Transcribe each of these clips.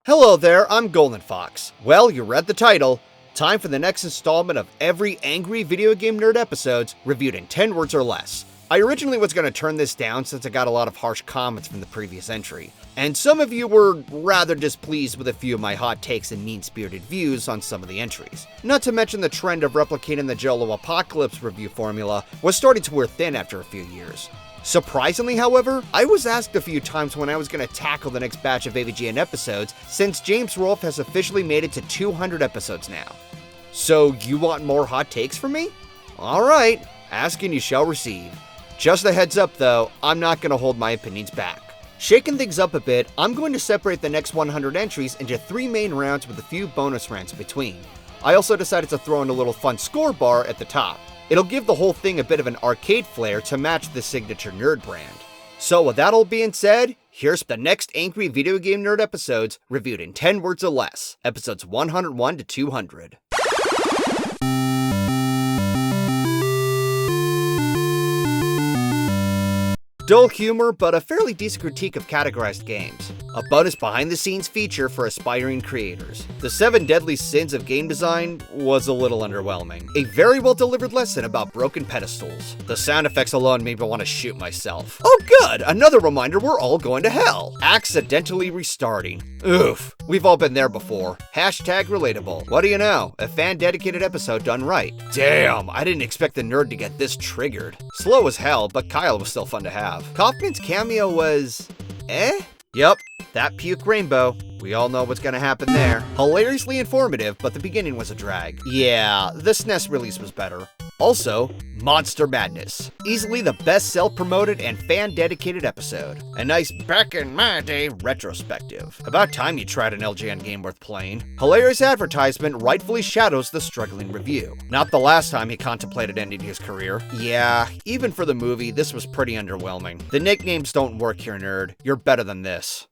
Hello there, I'm GoldenFox. Well, you read the title. Time for the next installment of every Angry Video Game Nerd episodes reviewed in 10 words or less. I originally was going to turn this down since I got a lot of harsh comments from the previous entry, and some of you were rather displeased with a few of my hot takes and mean-spirited views on some of the entries. Not to mention the trend of replicating the Jello Apocalypse review formula was starting to wear thin after a few years. Surprisingly, however, I was asked a few times when I was going to tackle the next batch of AVGN episodes, since James Rolfe has officially made it to 200 episodes now. So, you want more hot takes from me? Alright, ask and you shall receive. Just a heads up though, I'm not going to hold my opinions back. Shaking things up a bit, I'm going to separate the next 100 entries into 3 main rounds with a few bonus rounds in between. I also decided to throw in a little fun score bar at the top. It'll give the whole thing a bit of an arcade flair to match the signature nerd brand. So with that all being said, here's the next Angry Video Game Nerd episodes reviewed in 10 words or less, episodes 101 to 200. Dull humor, but a fairly decent critique of categorized games. A bonus behind-the-scenes feature for aspiring creators. The 7 deadly sins of game design was a little underwhelming. A very well-delivered lesson about broken pedestals. The sound effects alone made me want to shoot myself. Oh good, another reminder we're all going to hell. Accidentally restarting. Oof, we've all been there before. Hashtag relatable. What do you know? A fan-dedicated episode done right. Damn, I didn't expect the nerd to get this triggered. Slow as hell, but Kyle was still fun to have. Kaufman's cameo was... Yup, that puke rainbow. We all know what's gonna happen there. Hilariously informative, but the beginning was a drag. Yeah, the SNES release was better. Also, Monster Madness. Easily the best self-promoted and fan-dedicated episode. A nice back in my day retrospective. About time you tried an LGN game worth playing. Hilarious advertisement rightfully shadows the struggling review. Not the last time he contemplated ending his career. Yeah, even for the movie, this was pretty underwhelming. The nicknames don't work here, nerd. You're better than this.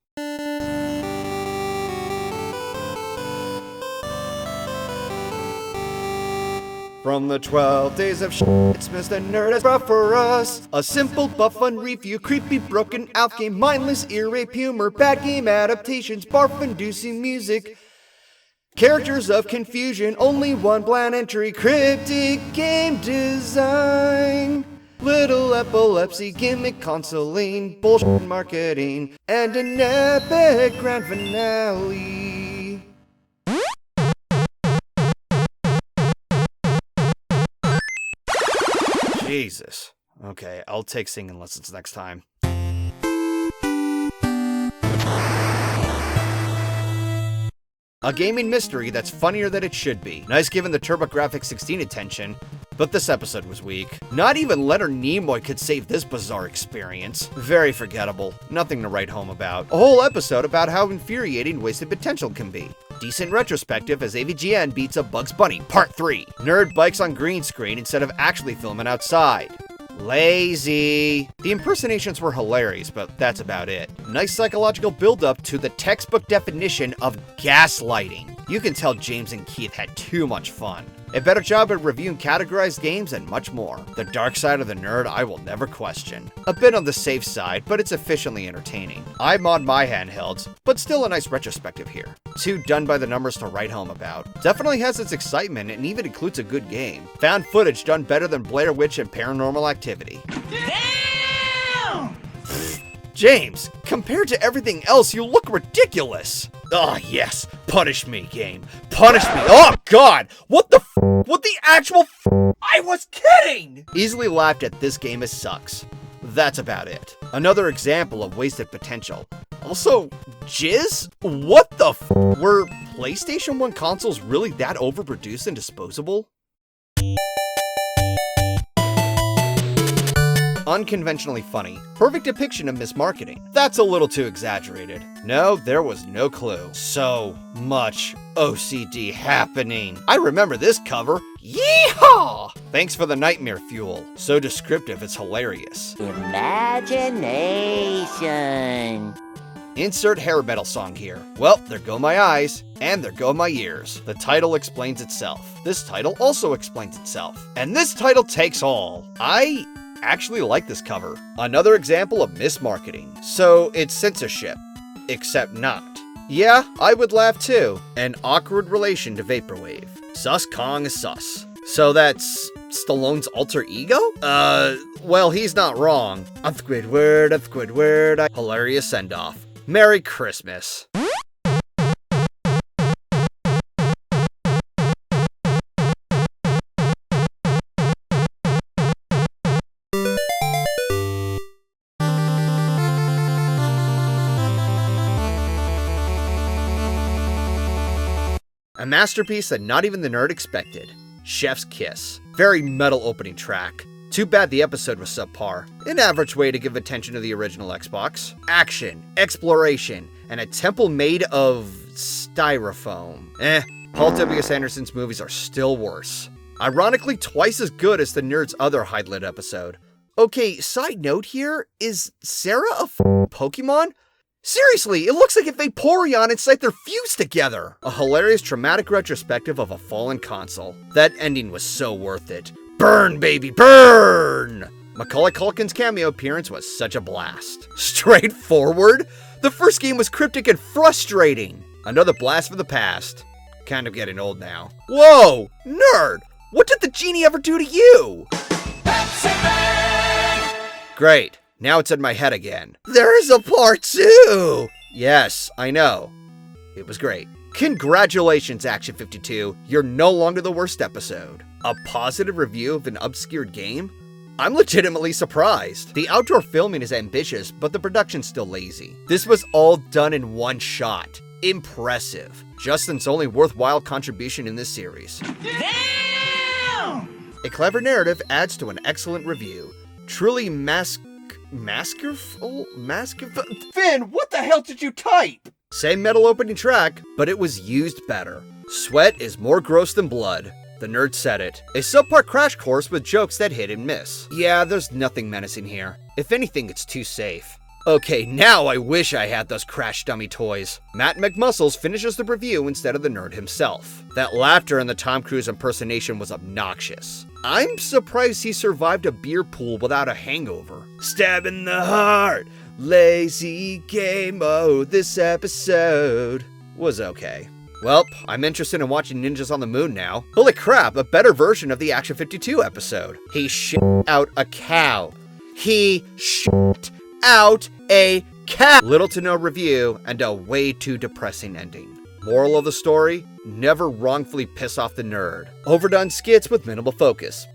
From the 12 days of shits Mr. Nerd has brought for us a simple but fun review, creepy broken out game, mindless ear-rape humor, bad game adaptations, barf-inducing music, characters of confusion, only one bland entry, cryptic game design, little epilepsy, gimmick consoling, bullshit marketing, and an epic grand finale. Jesus. Okay, I'll take singing lessons next time. A gaming mystery that's funnier than it should be. Nice given the TurboGrafx-16 attention, but this episode was weak. Not even Leonard Nimoy could save this bizarre experience. Very forgettable. Nothing to write home about. A whole episode about how infuriating wasted potential can be. Decent retrospective as AVGN beats up Bugs Bunny, Part 3. Nerd bikes on green screen instead of actually filming outside. Lazy. The impersonations were hilarious, but that's about it. Nice psychological build-up to the textbook definition of gaslighting. You can tell James and Keith had too much fun. A better job at reviewing categorized games and much more. The dark side of the nerd I will never question. A bit on the safe side, but it's efficiently entertaining. I mod my handhelds, but still a nice retrospective here. Too done by the numbers to write home about. Definitely has its excitement and even includes a good game. Found footage done better than Blair Witch and Paranormal Activity. Damn! James, compared to everything else, you look ridiculous! Ah, yes. Punish me, game. Punish me. Oh, God! What the What the actual I was kidding! Easily laughed at this game as sucks. That's about it. Another example of wasted potential. Also, jizz? What the Were PlayStation 1 consoles really that overproduced and disposable? Unconventionally funny. Perfect depiction of mismarketing. That's a little too exaggerated. No, there was no clue. So much OCD happening. I remember this cover. Yeehaw! Thanks for the nightmare fuel. So descriptive, it's hilarious. Imagination. Insert hair metal song here. Well, there go my eyes, and there go my ears. The title explains itself. This title also explains itself. And this title takes all. I actually like this cover. Another example of mismarketing. So it's censorship, except not. Yeah, I would laugh too. An awkward relation to Vaporwave. Sus Kong is sus. So that's Stallone's alter ego? Well, he's not wrong. Of Squidward. Hilarious send-off. Merry Christmas. A masterpiece that not even the nerd expected. Chef's Kiss. Very metal opening track. Too bad the episode was subpar. An average way to give attention to the original Xbox. Action, exploration, and a temple made of styrofoam. Paul W. Anderson's movies are still worse. Ironically, twice as good as the nerd's other highlight episode. Okay, side note here, is Sarah a Pokemon? Seriously, it looks like if Vaporeon and Scyther fused together! A hilarious traumatic retrospective of a fallen console. That ending was so worth it. Burn, baby, burn! Macaulay Culkin's cameo appearance was such a blast. Straightforward? The first game was cryptic and frustrating. Another blast from the past. Kind of getting old now. Whoa, nerd! What did the genie ever do to you? Great. Now it's in my head again. There's a part 2! Yes, I know. It was great. Congratulations, Action 52. You're no longer the worst episode. A positive review of an obscured game? I'm legitimately surprised. The outdoor filming is ambitious, but the production's still lazy. This was all done in one shot. Impressive. Justin's only worthwhile contribution in this series. Damn! A clever narrative adds to an excellent review. Truly masterful? Finn, what the hell did you type? Same metal opening track, but it was used better. Sweat is more gross than blood. The nerd said it. A subpar crash course with jokes that hit and miss. Yeah, there's nothing menacing here. If anything, it's too safe. Okay, now I wish I had those Crash dummy toys. Matt McMuscles finishes the review instead of the nerd himself. That laughter in the Tom Cruise impersonation was obnoxious. I'm surprised he survived a beer pool without a hangover. Stab in the heart, lazy game mode. This episode was okay. Well, I'm interested in watching Ninjas on the Moon now. Holy crap, a better version of the Action 52 episode. He shit out a cow. He shit out a cow. Little to no review and a way too depressing ending. Moral of the story, never wrongfully piss off the nerd. Overdone skits with minimal focus.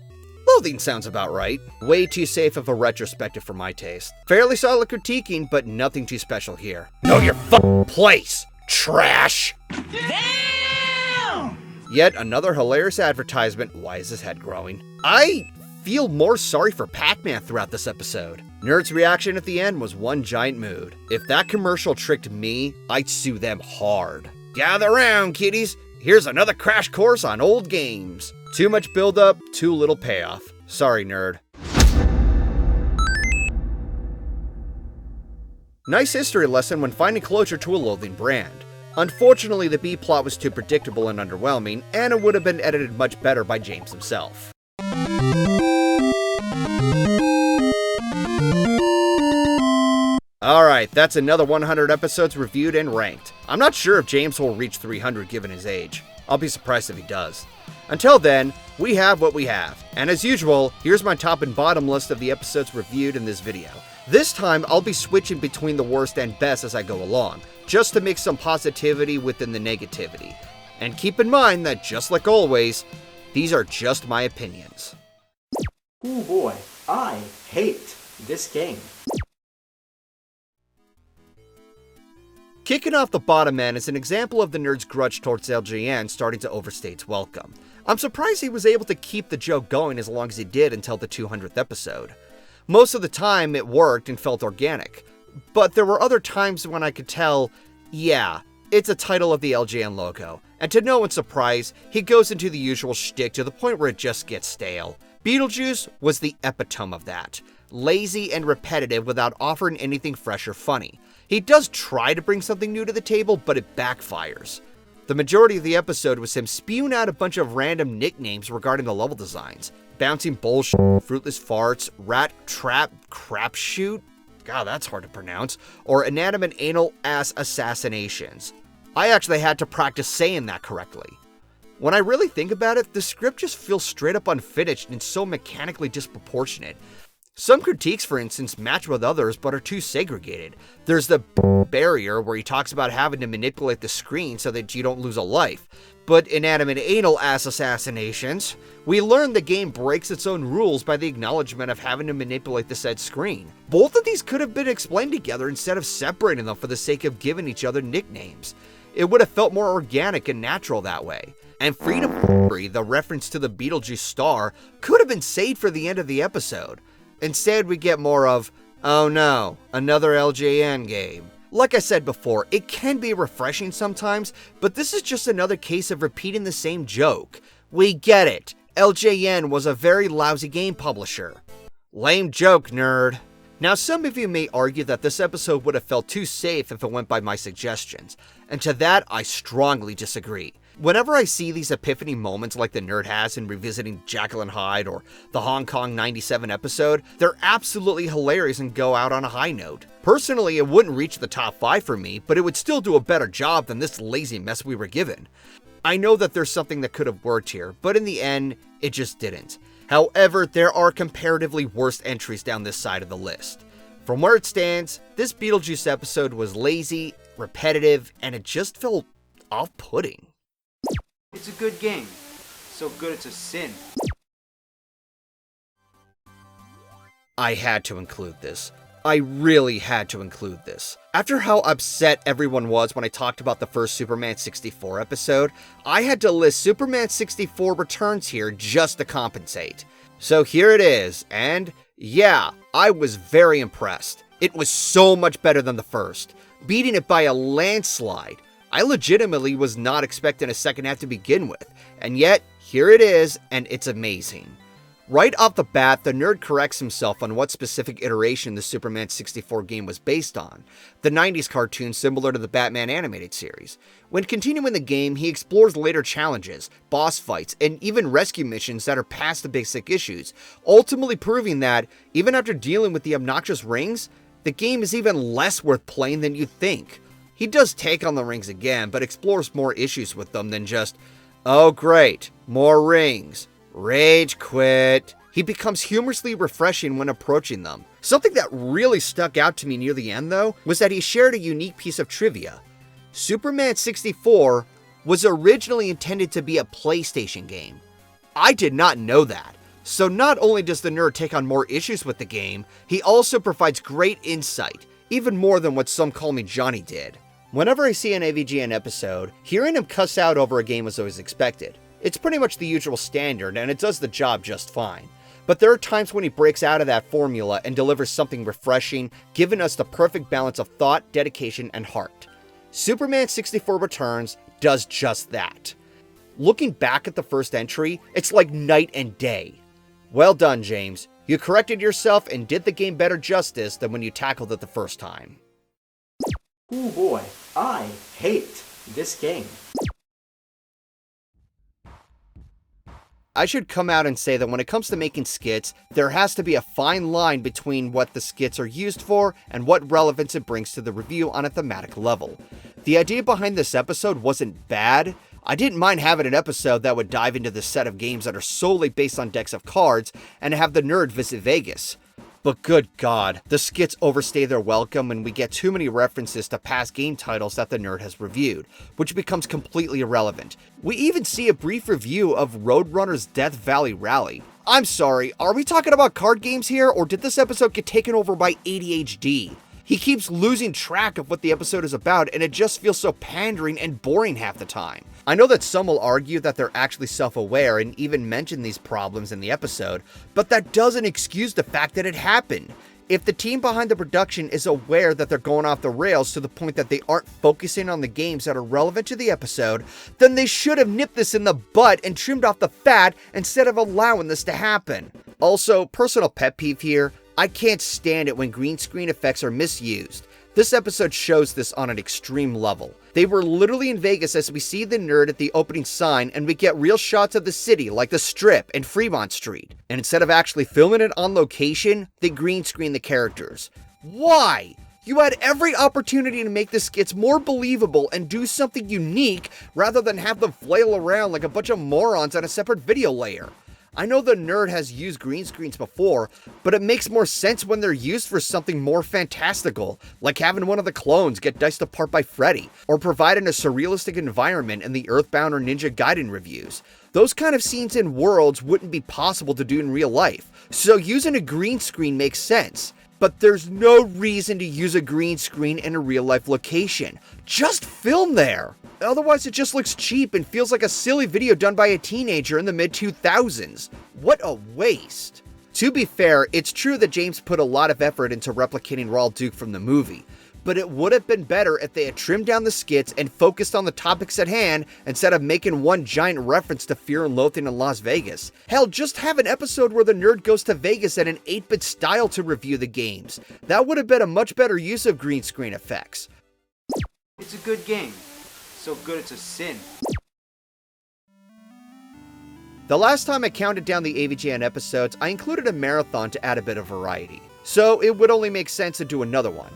Loathing sounds about right. Way too safe of a retrospective for my taste. Fairly solid critiquing, but nothing too special here. Know your f***ing place, trash! Damn! Yet another hilarious advertisement. Why is his head growing? I feel more sorry for Pac-Man throughout this episode. Nerd's reaction at the end was one giant mood. If that commercial tricked me, I'd sue them hard. Gather round, kiddies. Here's another crash course on old games. Too much build-up, too little payoff. Sorry, nerd. Nice history lesson when finding closure to a loathing brand. Unfortunately, the B-plot was too predictable and underwhelming, and it would have been edited much better by James himself. Alright, that's another 100 episodes reviewed and ranked. I'm not sure if James will reach 300 given his age. I'll be surprised if he does. Until then, we have what we have. And as usual, here's my top and bottom list of the episodes reviewed in this video. This time, I'll be switching between the worst and best as I go along, just to make some positivity within the negativity. And keep in mind that just like always, these are just my opinions. Oh boy, I hate this game. Kicking off the bottom end is an example of the nerd's grudge towards LGN starting to overstay its welcome. I'm surprised he was able to keep the joke going as long as he did until the 200th episode. Most of the time it worked and felt organic, but there were other times when I could tell, yeah, it's a title of the LGN logo, and to no one's surprise, he goes into the usual shtick to the point where it just gets stale. Beetlejuice was the epitome of that. Lazy and repetitive without offering anything fresh or funny. He does try to bring something new to the table, but it backfires. The majority of the episode was him spewing out a bunch of random nicknames regarding the level designs. Bouncing bullshit, fruitless farts, rat trap, crapshoot, God, that's hard to pronounce, or inanimate anal ass assassinations. I actually had to practice saying that correctly. When I really think about it, the script just feels straight up unfinished and so mechanically disproportionate. Some critiques, for instance, match with others but are too segregated. There's the barrier where he talks about having to manipulate the screen so that you don't lose a life. But inanimate anal ass assassinations, we learn the game breaks its own rules by the acknowledgement of having to manipulate the said screen. Both of these could have been explained together instead of separating them for the sake of giving each other nicknames. It would have felt more organic and natural that way. And Freedom, the reference to the Beetlejuice star, could have been saved for the end of the episode. Instead, we get more of, oh no, another LJN game. Like I said before, it can be refreshing sometimes, but this is just another case of repeating the same joke. We get it. LJN was a very lousy game publisher. Lame joke, nerd. Now, some of you may argue that this episode would have felt too safe if it went by my suggestions, and to that, I strongly disagree. Whenever I see these epiphany moments like the nerd has in revisiting Jekyll and Hyde or the Hong Kong 97 episode, they're absolutely hilarious and go out on a high note. Personally, it wouldn't reach the top 5 for me, but it would still do a better job than this lazy mess we were given. I know that there's something that could have worked here, but in the end, it just didn't. However, there are comparatively worse entries down this side of the list. From where it stands, this Beetlejuice episode was lazy, repetitive, and it just felt off-putting. It's a good game. So good it's a sin. I had to include this. I really had to include this. After how upset everyone was when I talked about the first Superman 64 episode, I had to list Superman 64 Returns here just to compensate. So here it is, and yeah, I was very impressed. It was so much better than the first, beating it by a landslide. I legitimately was not expecting a second half to begin with, and yet, here it is, and it's amazing. Right off the bat, the nerd corrects himself on what specific iteration the Superman 64 game was based on, the 90s cartoon similar to the Batman animated series. When continuing the game, he explores later challenges, boss fights, and even rescue missions that are past the basic issues, ultimately proving that, even after dealing with the obnoxious rings, the game is even less worth playing than you'd think. He does take on the rings again, but explores more issues with them than just, oh great, more rings, rage quit. He becomes humorously refreshing when approaching them. Something that really stuck out to me near the end though, was that he shared a unique piece of trivia. Superman 64 was originally intended to be a PlayStation game. I did not know that. So not only does the nerd take on more issues with the game, he also provides great insight, even more than what Some Call Me Johnny did. Whenever I see an AVGN episode, hearing him cuss out over a game is always expected. It's pretty much the usual standard, and it does the job just fine. But there are times when he breaks out of that formula and delivers something refreshing, giving us the perfect balance of thought, dedication, and heart. Superman 64 Returns does just that. Looking back at the first entry, it's like night and day. Well done, James. You corrected yourself and did the game better justice than when you tackled it the first time. Oh boy, I hate this game. I should come out and say that when it comes to making skits, there has to be a fine line between what the skits are used for and what relevance it brings to the review on a thematic level. The idea behind this episode wasn't bad. I didn't mind having an episode that would dive into the set of games that are solely based on decks of cards and have the nerd visit Vegas. But good God, the skits overstay their welcome and we get too many references to past game titles that the nerd has reviewed, which becomes completely irrelevant. We even see a brief review of Roadrunner's Death Valley Rally. I'm sorry, are we talking about card games here, or did this episode get taken over by ADHD? He keeps losing track of what the episode is about, and it just feels so pandering and boring half the time. I know that some will argue that they're actually self-aware and even mention these problems in the episode, but that doesn't excuse the fact that it happened. If the team behind the production is aware that they're going off the rails to the point that they aren't focusing on the games that are relevant to the episode, then they should have nipped this in the butt and trimmed off the fat instead of allowing this to happen. Also, personal pet peeve here, I can't stand it when green screen effects are misused. This episode shows this on an extreme level. They were literally in Vegas as we see the nerd at the opening sign, and we get real shots of the city like the Strip and Fremont Street. And instead of actually filming it on location, they green screen the characters. Why? You had every opportunity to make the skits more believable and do something unique rather than have them flail around like a bunch of morons on a separate video layer. I know the nerd has used green screens before, but it makes more sense when they're used for something more fantastical, like having one of the clones get diced apart by Freddy, or providing a surrealistic environment in the Earthbound or Ninja Gaiden reviews. Those kind of scenes in Worlds wouldn't be possible to do in real life, so using a green screen makes sense. But there's no reason to use a green screen in a real-life location. Just film there! Otherwise it just looks cheap and feels like a silly video done by a teenager in the mid-2000s. What a waste! To be fair, it's true that James put a lot of effort into replicating Raul Duke from the movie, but it would have been better if they had trimmed down the skits and focused on the topics at hand instead of making one giant reference to Fear and Loathing in Las Vegas. Hell, just have an episode where the nerd goes to Vegas in an 8-bit style to review the games. That would have been a much better use of green screen effects. It's a good game. So good it's a sin. The last time I counted down the AVGN episodes, I included a marathon to add a bit of variety. So it would only make sense to do another one.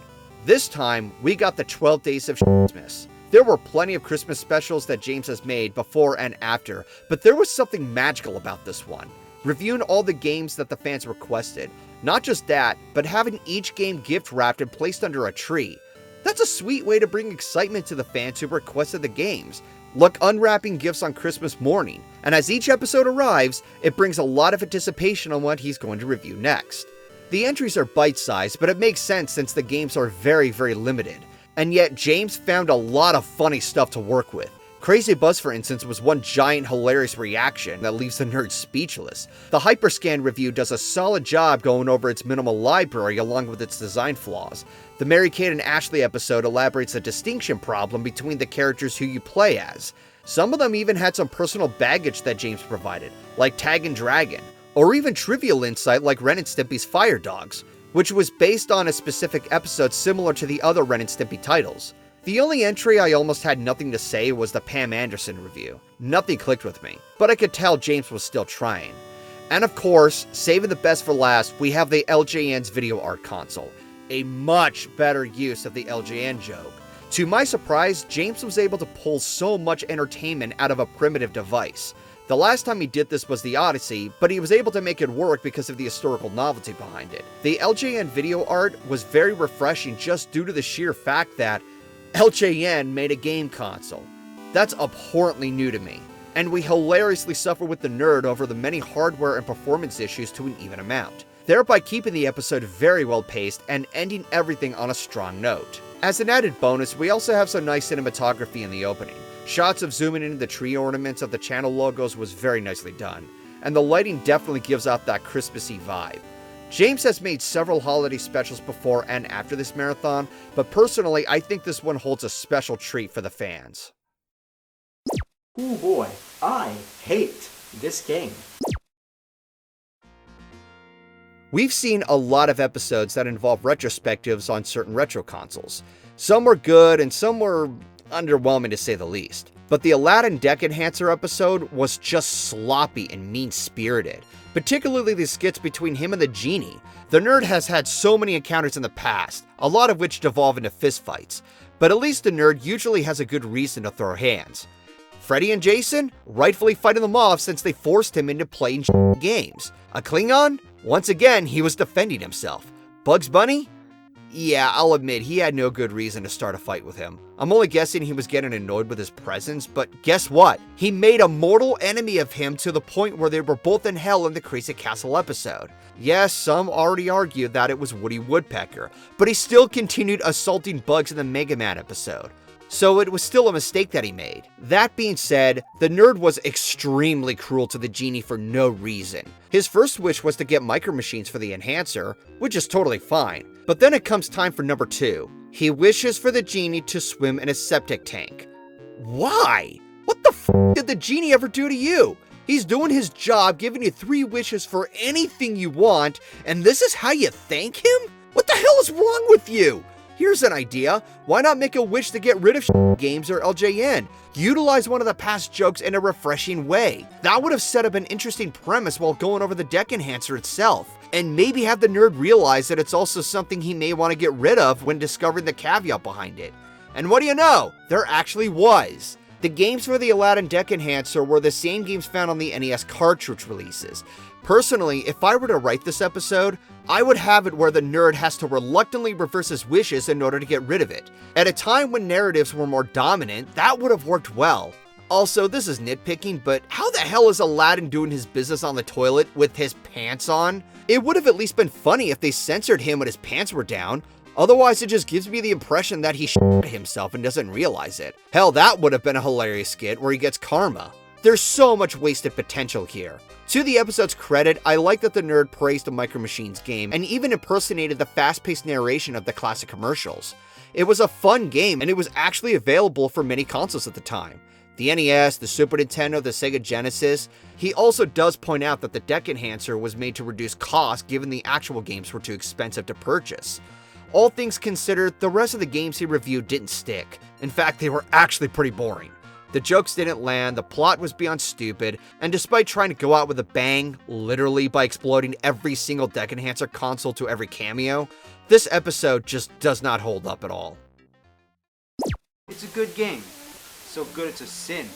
This time, we got the 12 Days of Christmas. There were plenty of Christmas specials that James has made before and after, but there was something magical about this one. Reviewing all the games that the fans requested. Not just that, but having each game gift wrapped and placed under a tree. That's a sweet way to bring excitement to the fans who requested the games. Like unwrapping gifts on Christmas morning. And as each episode arrives, it brings a lot of anticipation on what he's going to review next. The entries are bite-sized, but it makes sense since the games are very, very limited. And yet, James found a lot of funny stuff to work with. Crazy Buzz, for instance, was one giant hilarious reaction that leaves the nerd speechless. The Hyperscan review does a solid job going over its minimal library along with its design flaws. The Mary-Kate and Ashley episode elaborates a distinction problem between the characters who you play as. Some of them even had some personal baggage that James provided, like Tag and Dragon. Or even trivial insight like Ren and Stimpy's Fire Dogs, which was based on a specific episode similar to the other Ren and Stimpy titles. The only entry I almost had nothing to say was the Pam Anderson review. Nothing clicked with me, but I could tell James was still trying. And of course, saving the best for last, we have the LJN's video art console. A much better use of the LJN joke. To my surprise, James was able to pull so much entertainment out of a primitive device. The last time he did this was the Odyssey, but he was able to make it work because of the historical novelty behind it. The LJN video art was very refreshing just due to the sheer fact that LJN made a game console. That's abhorrently new to me, and we hilariously suffer with the nerd over the many hardware and performance issues to an even amount, thereby keeping the episode very well paced and ending everything on a strong note. As an added bonus, we also have some nice cinematography in the opening. Shots of zooming into the tree ornaments of the channel logos was very nicely done, and the lighting definitely gives off that Christmassy vibe. James has made several holiday specials before and after this marathon, but personally I think this one holds a special treat for the fans. Oh boy, I hate this game. We've seen a lot of episodes that involve retrospectives on certain retro consoles. Some were good and some were underwhelming to say the least. But the Aladdin Deck Enhancer episode was just sloppy and mean-spirited, particularly the skits between him and the genie. The nerd has had so many encounters in the past, a lot of which devolve into fistfights, but at least the nerd usually has a good reason to throw hands. Freddy and Jason, rightfully fighting them off since they forced him into playing games. A Klingon? Once again, he was defending himself. Bugs Bunny? Yeah, I'll admit, he had no good reason to start a fight with him. I'm only guessing he was getting annoyed with his presence, but guess what? He made a mortal enemy of him to the point where they were both in hell in the Crazy Castle episode. Yes, some already argued that it was Woody Woodpecker, but he still continued assaulting Bugs in the Mega Man episode. So it was still a mistake that he made. That being said, the nerd was extremely cruel to the genie for no reason. His first wish was to get micro machines for the enhancer, which is totally fine. But then it comes time for number 2. He wishes for the genie to swim in a septic tank. Why? What the f did the genie ever do to you? He's doing his job, giving you 3 wishes for anything you want, and this is how you thank him? What the hell is wrong with you? Here's an idea. Why not make a wish to get rid of games or LJN? Utilize one of the past jokes in a refreshing way. That would have set up an interesting premise while going over the deck enhancer itself. And maybe have the nerd realize that it's also something he may want to get rid of when discovering the caveat behind it. And what do you know? There actually was. The games for the Aladdin deck enhancer were the same games found on the NES cartridge releases. Personally, if I were to write this episode, I would have it where the nerd has to reluctantly reverse his wishes in order to get rid of it. At a time when narratives were more dominant, that would have worked well. Also, this is nitpicking, but how the hell is Aladdin doing his business on the toilet with his pants on? It would have at least been funny if they censored him when his pants were down. Otherwise, it just gives me the impression that he shit himself and doesn't realize it. Hell, that would have been a hilarious skit where he gets karma. There's so much wasted potential here. To the episode's credit, I like that the nerd praised the Micro Machines game and even impersonated the fast-paced narration of the classic commercials. It was a fun game and it was actually available for many consoles at the time. The NES, the Super Nintendo, the Sega Genesis. He also does point out that the deck enhancer was made to reduce cost given the actual games were too expensive to purchase. All things considered, the rest of the games he reviewed didn't stick. In fact, they were actually pretty boring. The jokes didn't land, the plot was beyond stupid, and despite trying to go out with a bang, literally by exploding every single deck enhancer console to every cameo, this episode just does not hold up at all. It's a good game. So good it's a sin.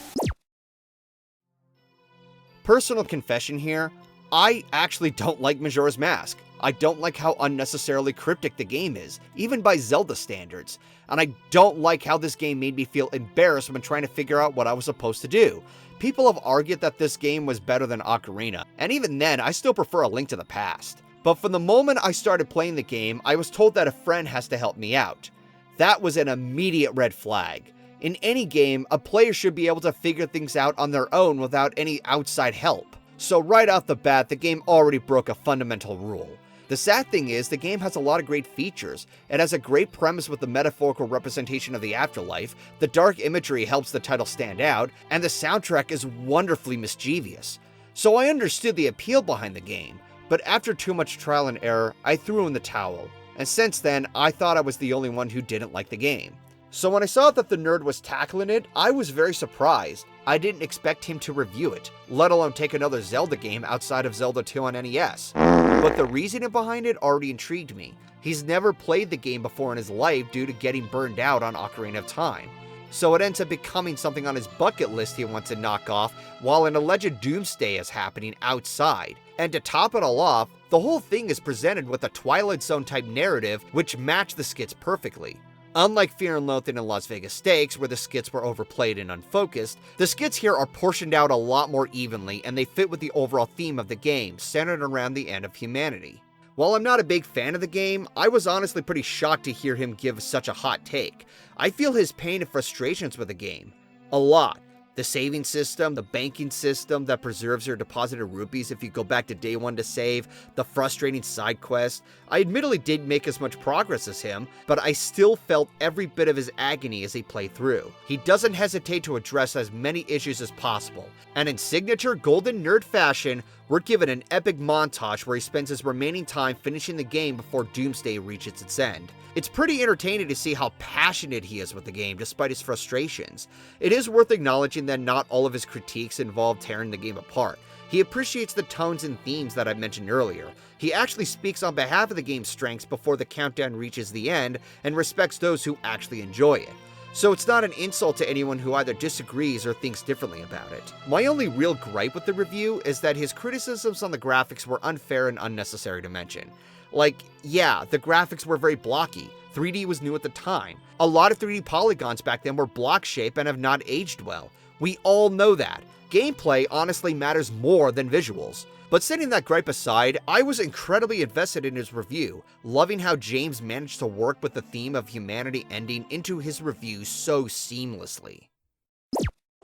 Personal confession here, I actually don't like Majora's Mask. I don't like how unnecessarily cryptic the game is, even by Zelda standards. And I don't like how this game made me feel embarrassed when trying to figure out what I was supposed to do. People have argued that this game was better than Ocarina, and even then, I still prefer A Link to the Past. But from the moment I started playing the game, I was told that a friend has to help me out. That was an immediate red flag. In any game, a player should be able to figure things out on their own without any outside help. So right off the bat, the game already broke a fundamental rule. The sad thing is, the game has a lot of great features. It has a great premise with the metaphorical representation of the afterlife, the dark imagery helps the title stand out, and the soundtrack is wonderfully mischievous. So I understood the appeal behind the game, but after too much trial and error, I threw in the towel. And since then, I thought I was the only one who didn't like the game. So when I saw that the nerd was tackling it, I was very surprised. I didn't expect him to review it, let alone take another Zelda game outside of Zelda 2 on NES. But the reasoning behind it already intrigued me. He's never played the game before in his life due to getting burned out on Ocarina of Time. So it ends up becoming something on his bucket list he wants to knock off while an alleged doomsday is happening outside. And to top it all off, the whole thing is presented with a Twilight Zone type narrative which matched the skits perfectly. Unlike Fear and Loathing in Las Vegas Stakes, where the skits were overplayed and unfocused, the skits here are portioned out a lot more evenly and they fit with the overall theme of the game, centered around the end of humanity. While I'm not a big fan of the game, I was honestly pretty shocked to hear him give such a hot take. I feel his pain and frustrations with the game. A lot. The saving system, the banking system that preserves your deposited rupees if you go back to day one to save, the frustrating side quest. I admittedly didn't make as much progress as him, but I still felt every bit of his agony as he played through. He doesn't hesitate to address as many issues as possible, and in signature golden nerd fashion, we're given an epic montage where he spends his remaining time finishing the game before Doomsday reaches its end. It's pretty entertaining to see how passionate he is with the game despite his frustrations. It is worth acknowledging that not all of his critiques involve tearing the game apart. He appreciates the tones and themes that I mentioned earlier. He actually speaks on behalf of the game's strengths before the countdown reaches the end and respects those who actually enjoy it. So it's not an insult to anyone who either disagrees or thinks differently about it. My only real gripe with the review is that his criticisms on the graphics were unfair and unnecessary to mention. Like, yeah, the graphics were very blocky. 3D was new at the time. A lot of 3D polygons back then were block shape and have not aged well. We all know that. Gameplay honestly matters more than visuals. But setting that gripe aside, I was incredibly invested in his review, loving how James managed to work with the theme of humanity ending into his review so seamlessly.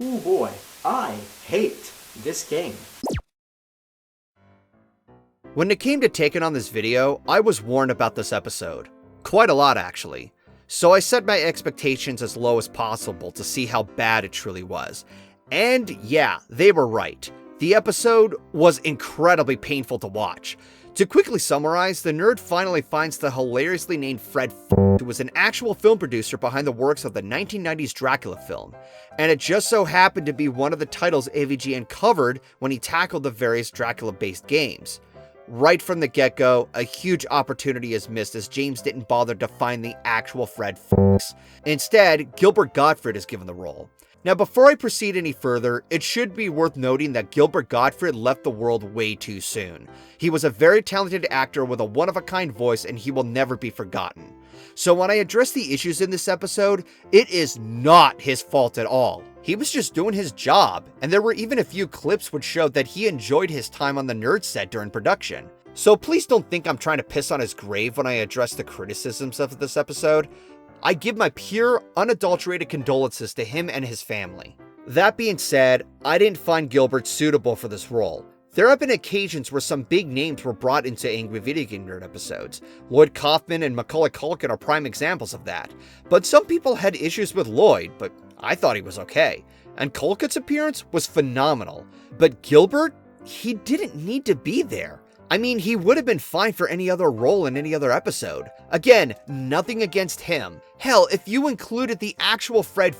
Oh boy, I hate this game. When it came to taking on this video, I was warned about this episode. Quite a lot, actually. So I set my expectations as low as possible to see how bad it truly was. And yeah, they were right. The episode was incredibly painful to watch. To quickly summarize, the nerd finally finds the hilariously named Fred who was an actual film producer behind the works of the 1990s Dracula film, and it just so happened to be one of the titles AVGN covered when he tackled the various Dracula-based games. Right from the get-go, a huge opportunity is missed as James didn't bother to find the actual Fred. Instead, Gilbert Gottfried is given the role. Now, before I proceed any further, it should be worth noting that Gilbert Gottfried left the world way too soon. He was a very talented actor with a one-of-a-kind voice, and he will never be forgotten. So when I address the issues in this episode, it is not his fault at all. He was just doing his job, and there were even a few clips which showed that he enjoyed his time on the nerd set during production. So please don't think I'm trying to piss on his grave when I address the criticisms of this episode. I give my pure, unadulterated condolences to him and his family. That being said, I didn't find Gilbert suitable for this role. There have been occasions where some big names were brought into Angry Video Game Nerd episodes. Lloyd Kaufman and Macaulay Culkin are prime examples of that. But some people had issues with Lloyd, but I thought he was okay. And Culkin's appearance was phenomenal. But Gilbert? He didn't need to be there. I mean, he would have been fine for any other role in any other episode. Again, nothing against him. Hell, if you included the actual Fred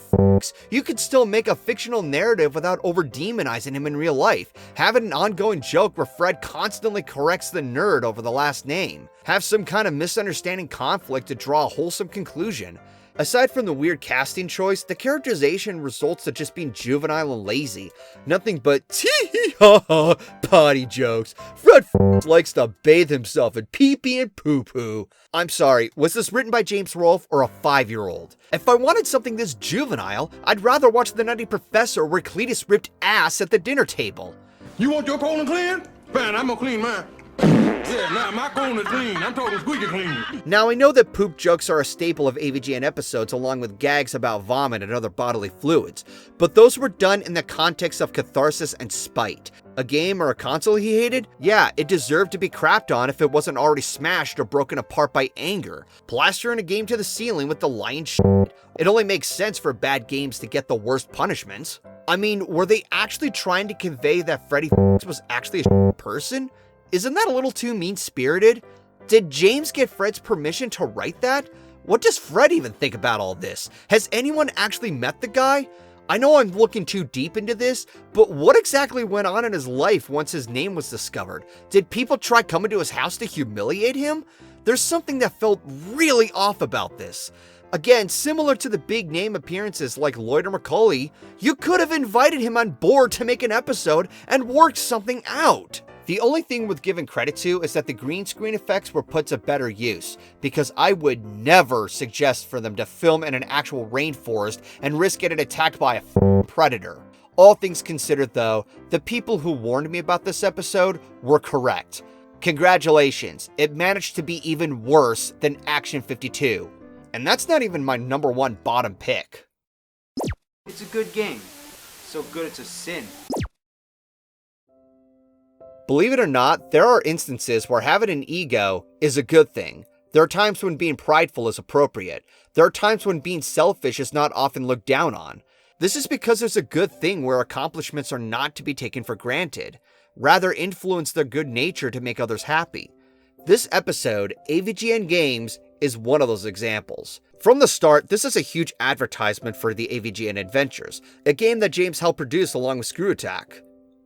you could still make a fictional narrative without over-demonizing him in real life. Have an ongoing joke where Fred constantly corrects the nerd over the last name. Have some kind of misunderstanding conflict to draw a wholesome conclusion. Aside from the weird casting choice, the characterization results to just being juvenile and lazy. Nothing but tee-hee-ha-ha potty jokes. Fred likes to bathe himself in pee-pee and poo-poo. I'm sorry, was this written by James Rolfe or a 5-year-old? If I wanted something this juvenile, I'd rather watch The Nutty Professor where Cletus ripped ass at the dinner table. You want your colon clean? Fine, I'm gonna clean mine. Yeah, nah, my colon is clean. I'm talking squeaky clean. Now, I know that poop jokes are a staple of AVGN episodes along with gags about vomit and other bodily fluids, but those were done in the context of catharsis and spite. A game or a console he hated? Yeah, it deserved to be crapped on if it wasn't already smashed or broken apart by anger. Plastering a game to the ceiling with the lion's shit. It only makes sense for bad games to get the worst punishments. I mean, were they actually trying to convey that Freddy was actually a person? Isn't that a little too mean-spirited? Did James get Fred's permission to write that? What does Fred even think about all this? Has anyone actually met the guy? I know I'm looking too deep into this, but what exactly went on in his life once his name was discovered? Did people try coming to his house to humiliate him? There's something that felt really off about this. Again, similar to the big name appearances like Lloyd or Macaulay, you could have invited him on board to make an episode and worked something out. The only thing worth giving credit to is that the green screen effects were put to better use, because I would never suggest for them to film in an actual rainforest and risk getting attacked by a predator. All things considered though, the people who warned me about this episode were correct. Congratulations, it managed to be even worse than Action 52. And that's not even my #1 bottom pick. It's a good game. So good it's a sin. Believe it or not, there are instances where having an ego is a good thing. There are times when being prideful is appropriate. There are times when being selfish is not often looked down on. This is because there's a good thing where accomplishments are not to be taken for granted. Rather, influence their good nature to make others happy. This episode, AVGN Games, is one of those examples. From the start, this is a huge advertisement for the AVGN Adventures, a game that James helped produce along with Screw Attack,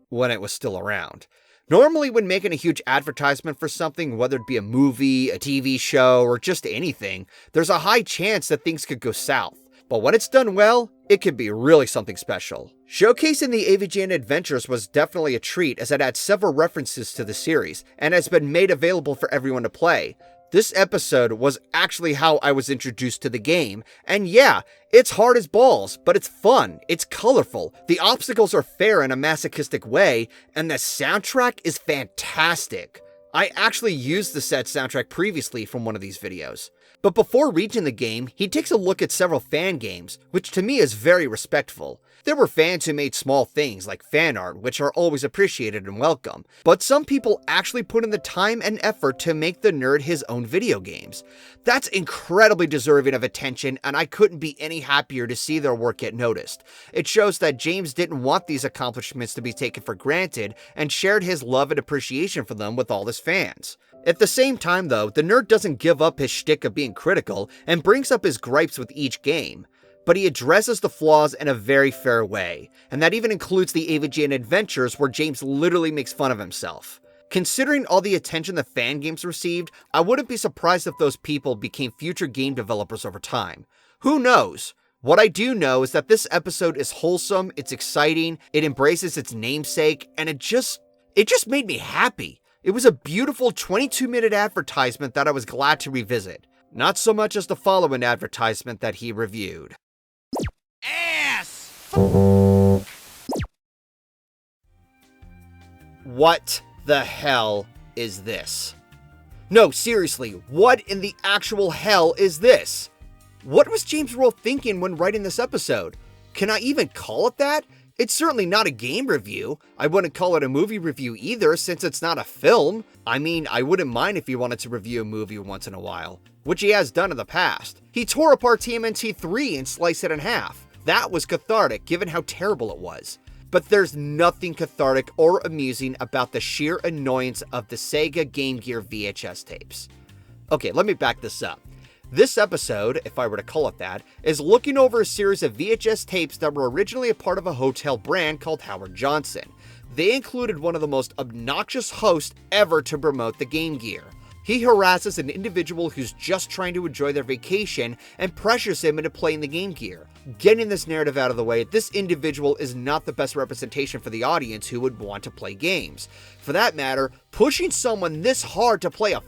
when it was still around. Normally, when making a huge advertisement for something, whether it be a movie, a TV show, or just anything, there's a high chance that things could go south. But when it's done well, it can be really something special. Showcasing the AVGN Adventures was definitely a treat as it had several references to the series, and has been made available for everyone to play. This episode was actually how I was introduced to the game, and yeah, it's hard as balls, but it's fun, it's colorful, the obstacles are fair in a masochistic way, and the soundtrack is fantastic. I actually used the said soundtrack previously from one of these videos. But before reaching the game, he takes a look at several fan games, which to me is very respectful. There were fans who made small things like fan art, which are always appreciated and welcome, but some people actually put in the time and effort to make the nerd his own video games. That's incredibly deserving of attention, and I couldn't be any happier to see their work get noticed. It shows that James didn't want these accomplishments to be taken for granted and shared his love and appreciation for them with all his fans. At the same time though, the nerd doesn't give up his shtick of being critical and brings up his gripes with each game. But he addresses the flaws in a very fair way, and that even includes the AVGN adventures where James literally makes fun of himself. Considering all the attention the fan games received, I wouldn't be surprised if those people became future game developers over time. Who knows? What I do know is that this episode is wholesome, it's exciting, it embraces its namesake, and it just made me happy. It was a beautiful 22-minute advertisement that I was glad to revisit. Not so much as the following advertisement that he reviewed. Ass! What the hell is this? No, seriously, what in the actual hell is this? What was James Rolfe thinking when writing this episode? Can I even call it that? It's certainly not a game review. I wouldn't call it a movie review either, since it's not a film. I mean, I wouldn't mind if he wanted to review a movie once in a while, which he has done in the past. He tore apart TMNT 3 and sliced it in half. That was cathartic, given how terrible it was. But there's nothing cathartic or amusing about the sheer annoyance of the Sega Game Gear VHS tapes. Okay, let me back this up. This episode, if I were to call it that, is looking over a series of VHS tapes that were originally a part of a hotel brand called Howard Johnson. They included one of the most obnoxious hosts ever to promote the Game Gear. He harasses an individual who's just trying to enjoy their vacation and pressures him into playing the Game Gear. Getting this narrative out of the way, this individual is not the best representation for the audience who would want to play games. For that matter, pushing someone this hard to play a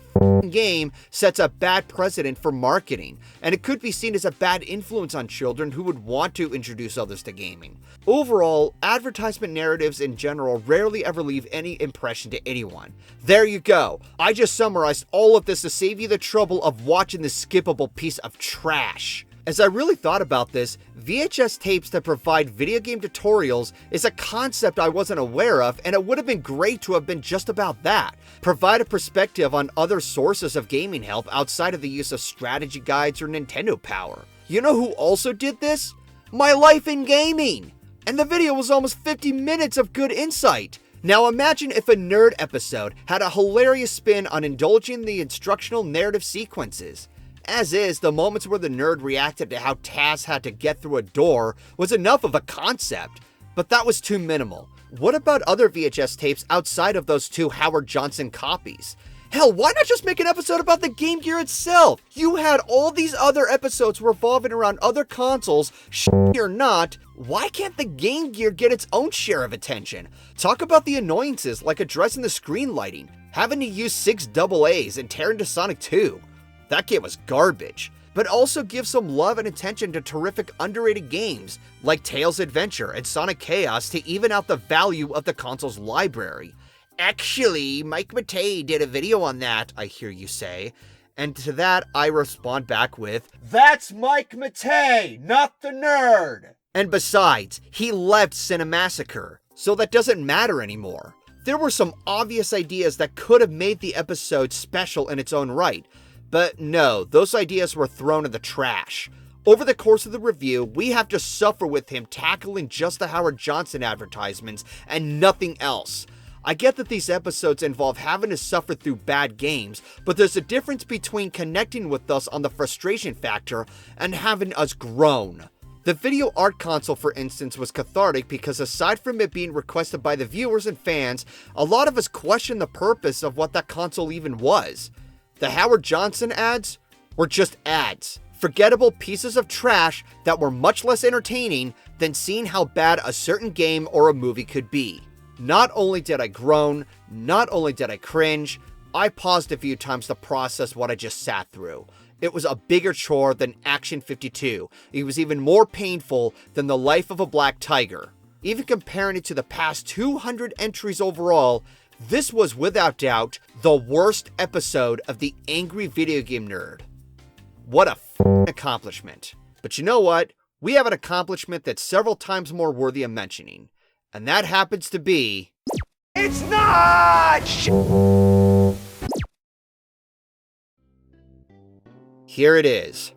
game sets a bad precedent for marketing, and it could be seen as a bad influence on children who would want to introduce others to gaming. Overall, advertisement narratives in general rarely ever leave any impression to anyone. There you go. I just summarized all of this to save you the trouble of watching this skippable piece of trash. As I really thought about this, VHS tapes that provide video game tutorials is a concept I wasn't aware of, and it would have been great to have been just about that. Provide a perspective on other sources of gaming help outside of the use of strategy guides or Nintendo Power. You know who also did this? My Life in Gaming! And the video was almost 50 minutes of good insight. Now imagine if a nerd episode had a hilarious spin on indulging the instructional narrative sequences. As is, the moments where the nerd reacted to how Taz had to get through a door was enough of a concept, but that was too minimal. What about other VHS tapes outside of those two Howard Johnson copies? Hell, why not just make an episode about the Game Gear itself? You had all these other episodes revolving around other consoles, or not. Why can't the Game Gear get its own share of attention? Talk about the annoyances like addressing the screen lighting, having to use 6 AA's and tear into Sonic 2. That game was garbage. But also give some love and attention to terrific underrated games like Tails Adventure and Sonic Chaos to even out the value of the console's library. Actually, Mike Matei did a video on that, I hear you say. And to that, I respond back with, "That's Mike Matei, not the nerd!" And besides, he left Cinemassacre, so that doesn't matter anymore. There were some obvious ideas that could have made the episode special in its own right, but no, those ideas were thrown in the trash. Over the course of the review, we have to suffer with him tackling just the Howard Johnson advertisements and nothing else. I get that these episodes involve having to suffer through bad games, but there's a difference between connecting with us on the frustration factor and having us groan. The video art console, for instance, was cathartic because aside from it being requested by the viewers and fans, a lot of us questioned the purpose of what that console even was. The Howard Johnson ads were just ads. Forgettable pieces of trash that were much less entertaining than seeing how bad a certain game or a movie could be. Not only did I groan, not only did I cringe, I paused a few times to process what I just sat through. It was a bigger chore than Action 52. It was even more painful than The Life of a Black Tiger. Even comparing it to the past 200 entries overall, This was without doubt the worst episode of the Angry Video Game Nerd. What a f***ing accomplishment. But you know what? We have an accomplishment that's several times more worthy of mentioning. And that happens to be... It's not Here it is.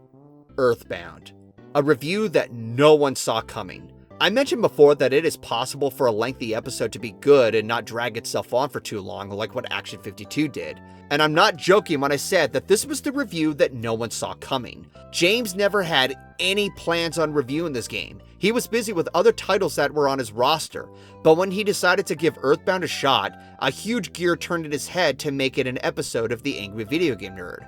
Earthbound. A review that no one saw coming. I mentioned before that it is possible for a lengthy episode to be good and not drag itself on for too long like what Action 52 did. And I'm not joking when I said that this was the review that no one saw coming. James never had any plans on reviewing this game. He was busy with other titles that were on his roster, but when he decided to give Earthbound a shot, a huge gear turned in his head to make it an episode of the Angry Video Game Nerd.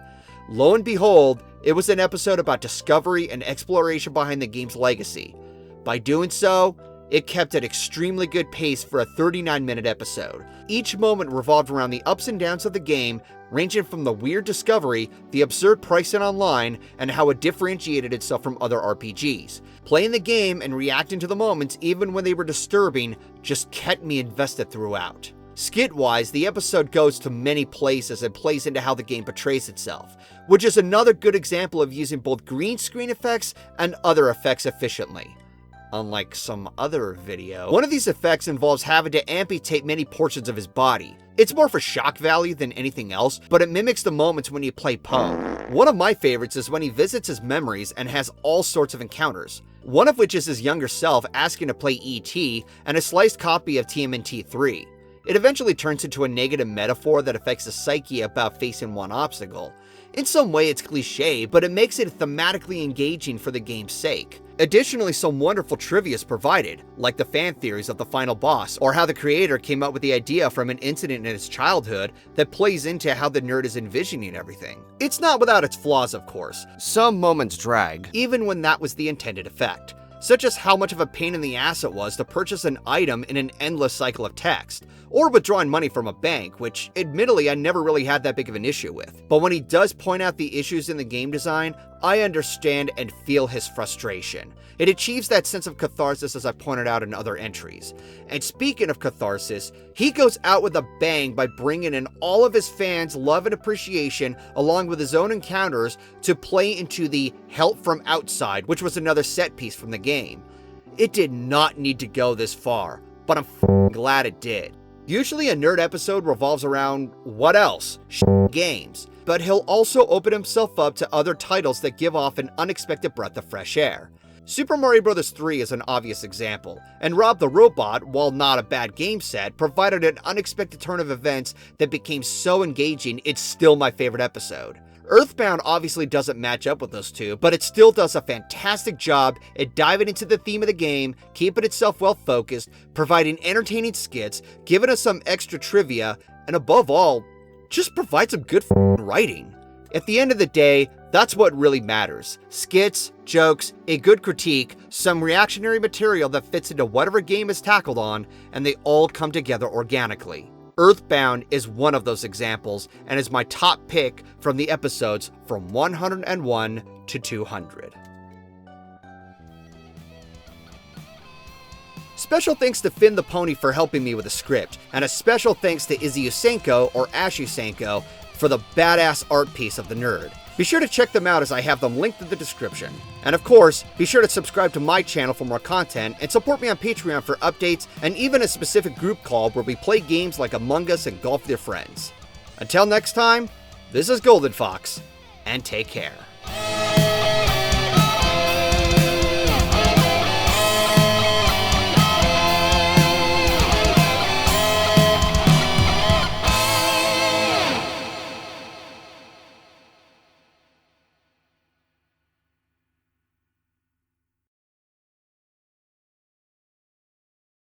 Lo and behold, it was an episode about discovery and exploration behind the game's legacy. By doing so, it kept an extremely good pace for a 39-minute episode. Each moment revolved around the ups and downs of the game, ranging from the weird discovery, the absurd pricing online, and how it differentiated itself from other RPGs. Playing the game and reacting to the moments, even when they were disturbing, just kept me invested throughout. Skit-wise, the episode goes to many places and plays into how the game portrays itself, which is another good example of using both green screen effects and other effects efficiently. Unlike some other video, one of these effects involves having to amputate many portions of his body. It's more for shock value than anything else, but it mimics the moments when you play Poe. One of my favorites is when he visits his memories and has all sorts of encounters. One of which is his younger self asking to play E.T. and a sliced copy of TMNT 3. It eventually turns into a negative metaphor that affects the psyche about facing one obstacle. In some way it's cliche, but it makes it thematically engaging for the game's sake. Additionally, some wonderful trivia is provided, like the fan theories of the final boss, or how the creator came up with the idea from an incident in his childhood that plays into how the nerd is envisioning everything. It's not without its flaws, of course. Some moments drag, even when that was the intended effect, such as how much of a pain in the ass it was to purchase an item in an endless cycle of text, or withdrawing money from a bank, which admittedly I never really had that big of an issue with. But when he does point out the issues in the game design, I understand and feel his frustration. It achieves that sense of catharsis as I pointed out in other entries. And speaking of catharsis, he goes out with a bang by bringing in all of his fans' love and appreciation along with his own encounters to play into the help from outside, which was another set piece from the game. It did not need to go this far, but I'm f***ing glad it did. Usually a nerd episode revolves around, what else? Games. But he'll also open himself up to other titles that give off an unexpected breath of fresh air. Super Mario Bros. 3 is an obvious example, and Rob the Robot, while not a bad game set, provided an unexpected turn of events that became so engaging it's still my favorite episode. Earthbound obviously doesn't match up with those two, but it still does a fantastic job at diving into the theme of the game, keeping itself well focused, providing entertaining skits, giving us some extra trivia, and above all, just provide some good writing. At the end of the day, that's what really matters. Skits, jokes, a good critique, some reactionary material that fits into whatever game is tackled on, and they all come together organically. Earthbound is one of those examples and is my top pick from the episodes from 101 to 200. Special thanks to Finn the Pony for helping me with the script, and a special thanks to Izzy Usenko or Ash Usenko for the badass art piece of the nerd. Be sure to check them out as I have them linked in the description. And of course, be sure to subscribe to my channel for more content and support me on Patreon for updates and even a specific group call where we play games like Among Us and golf with your friends. Until next time, this is GoldenFox, and take care.